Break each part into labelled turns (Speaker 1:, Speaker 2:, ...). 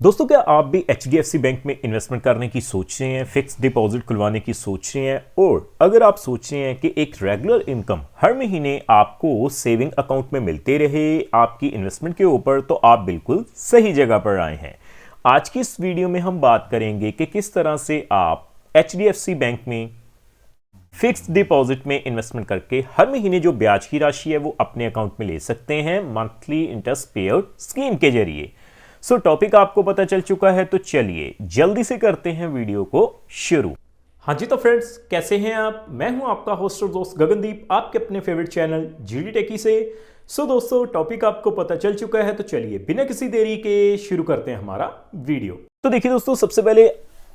Speaker 1: दोस्तों, क्या आप भी HDFC बैंक में इन्वेस्टमेंट करने की सोच रहे हैं, फिक्स डिपॉजिट खुलवाने की सोच रहे हैं, और अगर आप सोच रहे हैं कि एक रेगुलर इनकम हर महीने आपको सेविंग अकाउंट में मिलते रहे आपकी इन्वेस्टमेंट के ऊपर, तो आप बिल्कुल सही जगह पर आए हैं। आज की इस वीडियो में हम बात करेंगे कि किस तरह से आप HDFC बैंक में फिक्स्ड डिपॉजिट में इन्वेस्टमेंट करके हर महीने जो ब्याज की राशि है वो अपने अकाउंट में ले सकते हैं मंथली इंटरेस्ट पेआउट स्कीम के जरिए। टॉपिक आपको पता चल चुका है, तो चलिए जल्दी से करते हैं वीडियो को शुरू। हाँ जी, तो फ्रेंड्स कैसे हैं आप? मैं हूं आपका होस्ट और दोस्त गगनदीप, आपके अपने फेवरेट चैनल जीडी टेकी से। दोस्तों, टॉपिक आपको पता चल चुका है, तो चलिए बिना किसी देरी के शुरू करते हैं हमारा वीडियो। तो देखिए दोस्तों, सबसे पहले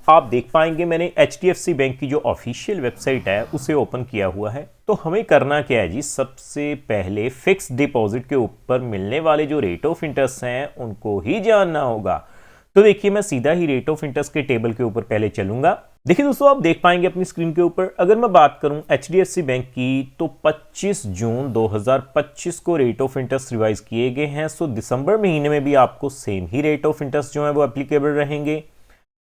Speaker 1: आप देख पाएंगे मैंने HDFC बैंक की जो ऑफिशियल वेबसाइट है उसे ओपन किया हुआ है। तो हमें करना क्या है जी, सबसे पहले फिक्स डिपॉजिट के ऊपर मिलने वाले जो रेट ऑफ इंटरेस्ट हैं उनको ही जानना होगा। तो देखिए, मैं सीधा ही रेट ऑफ इंटरेस्ट के टेबल के ऊपर पहले चलूंगा। देखिए दोस्तों, आप देख पाएंगे अपनी स्क्रीन के ऊपर, अगर मैं बात करूं HDFC बैंक की, तो 25 जून 2025 को रेट ऑफ इंटरेस्ट रिवाइज किए गए हैं। दिसंबर महीने में भी आपको same he rate of interest जो है वो एप्लीकेबल रहेंगे।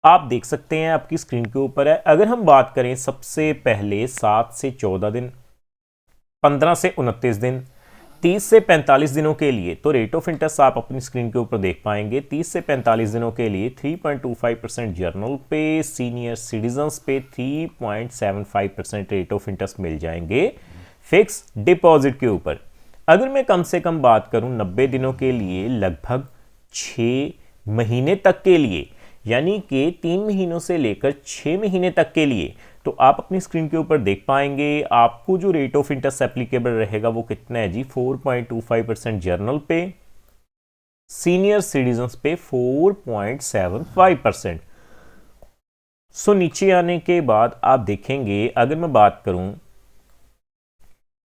Speaker 1: आप देख सकते हैं आपकी स्क्रीन के ऊपर है। अगर हम बात करें सबसे पहले 7 से 14 दिन, 15 से 29 दिन, 30 से 45 दिनों के लिए, तो रेट ऑफ इंटरेस्ट आप अपनी स्क्रीन के ऊपर देख पाएंगे। 30 से 45 दिनों के लिए 3.25% जर्नल पे, सीनियर सिटीजन्स पे 3.75% रेट ऑफ इंटरेस्ट मिल जाएंगे फिक्स डिपॉजिट के ऊपर। अगर मैं कम से कम बात करूं 90 दिनों के लिए, लगभग 6 महीने तक के लिए, यानी कि 3 महीनों से लेकर 6 महीने तक के लिए, तो आप अपनी स्क्रीन के ऊपर देख पाएंगे आपको जो रेट ऑफ इंटरेस्ट एप्लीकेबल रहेगा वो कितना है जी, 4.25% जर्नल पे, सीनियर सिटीजन्स पे 4.75%। नीचे आने के बाद आप देखेंगे, अगर मैं बात करूं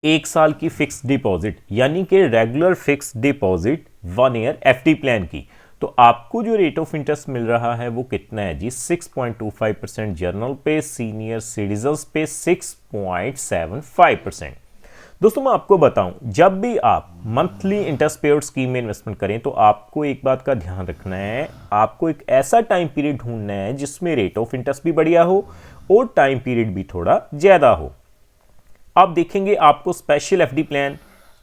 Speaker 1: 1 साल की फिक्स डिपॉजिट, यानी कि regular fix deposit 1 year FD plan की, तो आपको जो रेट ऑफ इंटरेस्ट मिल रहा है वो कितना है जी, 6.25% जर्नल पे, सीनियर सिटीजन्स पे 6.75%। दोस्तों, मैं आपको बताऊं, जब भी आप मंथली इंटरेस्ट पेआउट स्कीम में इन्वेस्टमेंट करें तो आपको एक बात का ध्यान रखना है, आपको एक ऐसा टाइम पीरियड ढूंढना है जिसमें रेट ऑफ इंटरेस्ट भी बढ़िया हो और टाइम पीरियड भी थोड़ा ज्यादा हो। आप देखेंगे आपको स्पेशल FD प्लान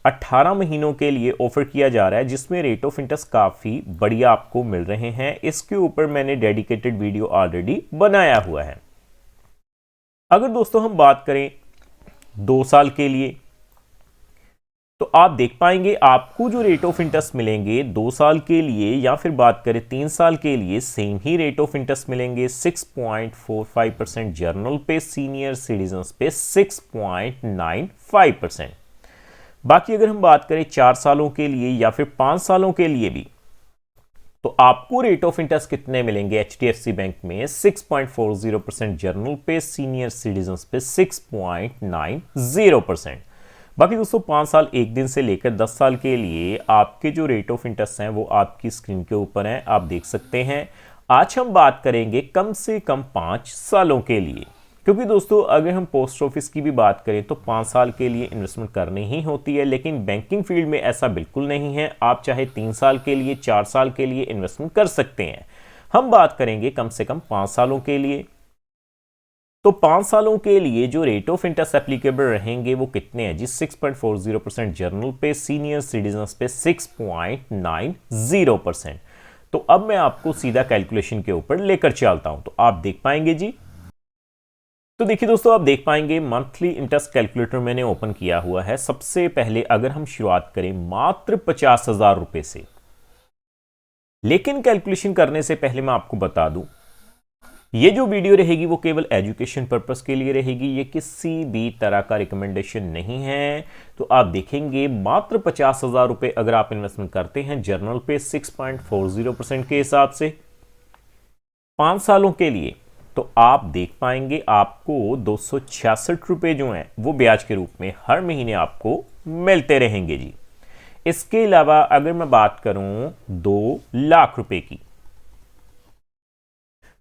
Speaker 1: 18 महीनों के लिए ऑफर किया जा रहा है, जिसमें रेट ऑफ इंटरेस्ट काफी बढ़िया आपको मिल रहे हैं। इसके ऊपर मैंने डेडिकेटेड वीडियो ऑलरेडी बनाया हुआ है। अगर दोस्तों हम बात करें 2 साल के लिए, तो आप देख पाएंगे आपको जो रेट ऑफ इंटरेस्ट मिलेंगे 2 साल के लिए, या फिर बात करें 3 साल के लिए, same he rate of interest मिलेंगे 6.45% जर्नल पे, सीनियर सिटीजन्स पे 6.95%। बाकी अगर हम बात करें 4 सालों के लिए या फिर 5 सालों के लिए भी, तो आपको रेट ऑफ इंटरेस्ट कितने मिलेंगे HDFC बैंक में, 6.40% जर्नल पे, सीनियर सिटीजन्स पे 6.90%। बाकी दोस्तों 5 साल 1 दिन से लेकर 10 साल के लिए आपके जो रेट ऑफ इंटरेस्ट हैं वो आपकी स्क्रीन के ऊपर हैं, आप देख सकते हैं। आज हम बात करेंगे कम से कम 5 सालों के लिए, क्योंकि दोस्तों अगर हम पोस्ट ऑफिस की भी बात करें तो 5 साल के लिए इन्वेस्टमेंट करनी ही होती है, लेकिन बैंकिंग फील्ड में ऐसा बिल्कुल नहीं है। आप चाहे 3 साल के लिए, 4 साल के लिए इन्वेस्टमेंट कर सकते हैं। हम बात करेंगे कम से कम 5 सालों के लिए। तो 5 सालों के लिए जो रेट ऑफ इंटरेस्ट एप्लीकेबल रहेंगे वो कितने हैं जी, 6.40% जर्नल पे, सीनियर सिटीजन्स पे 6.90%। तो अब मैं आपको सीधा कैलकुलेशन के ऊपर लेकर चलता हूं, तो आप देख पाएंगे जी। तो देखिए दोस्तों, आप देख पाएंगे मंथली इंटरेस्ट कैलकुलेटर मैंने ओपन किया हुआ है। सबसे पहले अगर हम शुरुआत करें मात्र 50,000 रुपए से, लेकिन कैलकुलेशन करने से पहले मैं आपको बता दूं, ये जो वीडियो रहेगी वो केवल एजुकेशन पर्पस के लिए रहेगी, ये किसी भी तरह का रिकमेंडेशन नहीं है। तो आप देखेंगे मात्र 50,000 रुपए अगर आप इन्वेस्टमेंट करते हैं जर्नल पे 6.40% के हिसाब से 5 सालों के लिए, तो आप देख पाएंगे आपको 266 रुपए जो हैं वो ब्याज के रूप में हर महीने आपको मिलते रहेंगे जी। इसके अलावा अगर मैं बात करूं 2 लाख रुपए की,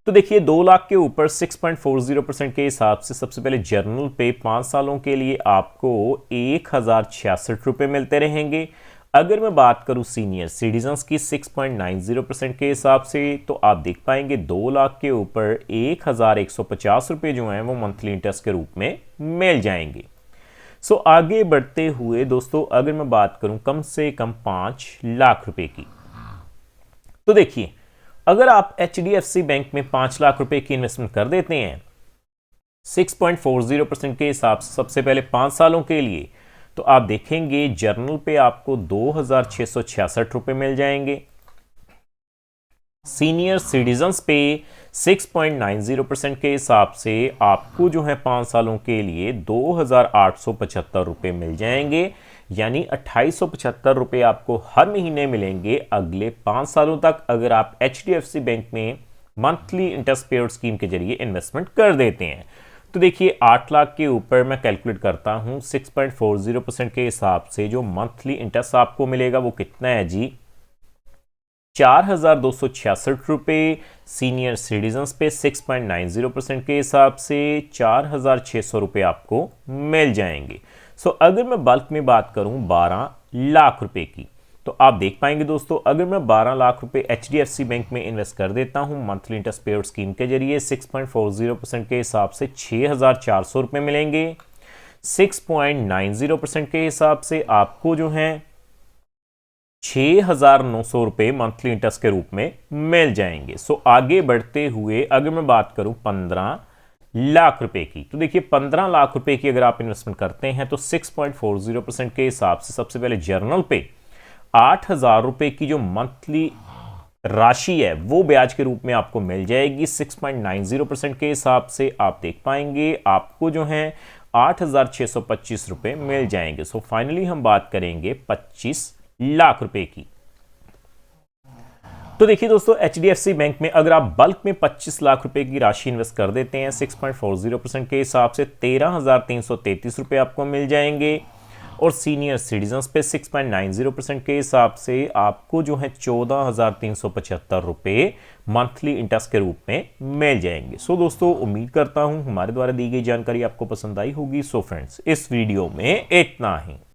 Speaker 1: तो देखिए 2 लाख के ऊपर 6.40% के हिसाब से सबसे पहले जर्नल पे 5 सालों के लिए आपको 1,066 रुपए मिलते रहेंगे। अगर मैं बात करूं सीनियर सिटीजन्स की 6.90% के हिसाब से, तो आप देख पाएंगे 2 लाख के ऊपर 1150 रुपये जो हैं वो मंथली इंटरेस्ट के रूप में मिल जाएंगे। सो आगे बढ़ते हुए दोस्तों, अगर मैं बात करूं कम से कम 5 लाख रुपए की, तो देखिए अगर आप HDFC बैंक में 5 लाख रुपए की इन्वेस्टमेंट कर देते हैं 6.40% के हिसाब से सबसे पहले 5 सालों के लिए, तो आप देखेंगे जर्नल पे आपको 2666 रुपए मिल जाएंगे। सीनियर सिटीजन्स पे 6.90% के हिसाब से आपको जो है 5 सालों के लिए 2875 रुपए मिल जाएंगे, यानी 2875 रुपए आपको हर महीने मिलेंगे अगले 5 सालों तक, अगर आप HDFC बैंक में मंथली इंटरेस्ट पेड स्कीम के जरिए इन्वेस्टमेंट कर देते हैं। तो देखिए 8 लाख के ऊपर मैं कैलकुलेट करता हूं 6.40% के हिसाब से जो मंथली इंटरेस्ट आपको मिलेगा वो कितना है जी, 4266 रुपये। सीनियर सिटीजन्स पे 6.90% के हिसाब से 4600 रुपये आपको मिल जाएंगे। सो अगर मैं बल्क में बात करूं 12 लाख रुपए की, तो आप देख पाएंगे दोस्तों अगर मैं 12 लाख रुपए HDFC बैंक में इन्वेस्ट कर देता हूं मंथली इंटरेस्ट पेड स्कीम के जरिए 6.40% के हिसाब से 6400 रुपये मिलेंगे। 6.90% के हिसाब से आपको जो है 6900 रुपये मंथली इंटरेस्ट के रूप में मिल जाएंगे। सो आगे बढ़ते हुए अगर मैं बात करूं 15 लाख रुपए की, तो देखिए 15 लाख रुपए की अगर आप इन्वेस्टमेंट करते हैं तो 6.40% के हिसाब से सबसे पहले जर्नल पे 8000 रुपए की जो मंथली राशि है वो ब्याज के रूप में आपको मिल जाएगी। 6.90% के हिसाब से आप देख पाएंगे आपको जो है 8625 रुपए मिल जाएंगे। सो फाइनली हम बात करेंगे 25 लाख रुपए की। तो देखिए दोस्तों HDFC बैंक में अगर आप बल्क में 25 लाख रुपए की राशि इन्वेस्ट कर देते हैं 6.40% के हिसाब से 13,333 रुपए आपको मिल जाएंगे, और सीनियर सिटीजन्स पे 6.90% के हिसाब से आपको जो है 14,375 रुपए मंथली इंटरेस्ट के रूप में मिल जाएंगे। सो दोस्तों उम्मीद करता हूं हमारे द्वारा दी गई जानकारी आपको पसंद आई होगी। सो फ्रेंड्स इस वीडियो में इतना ही।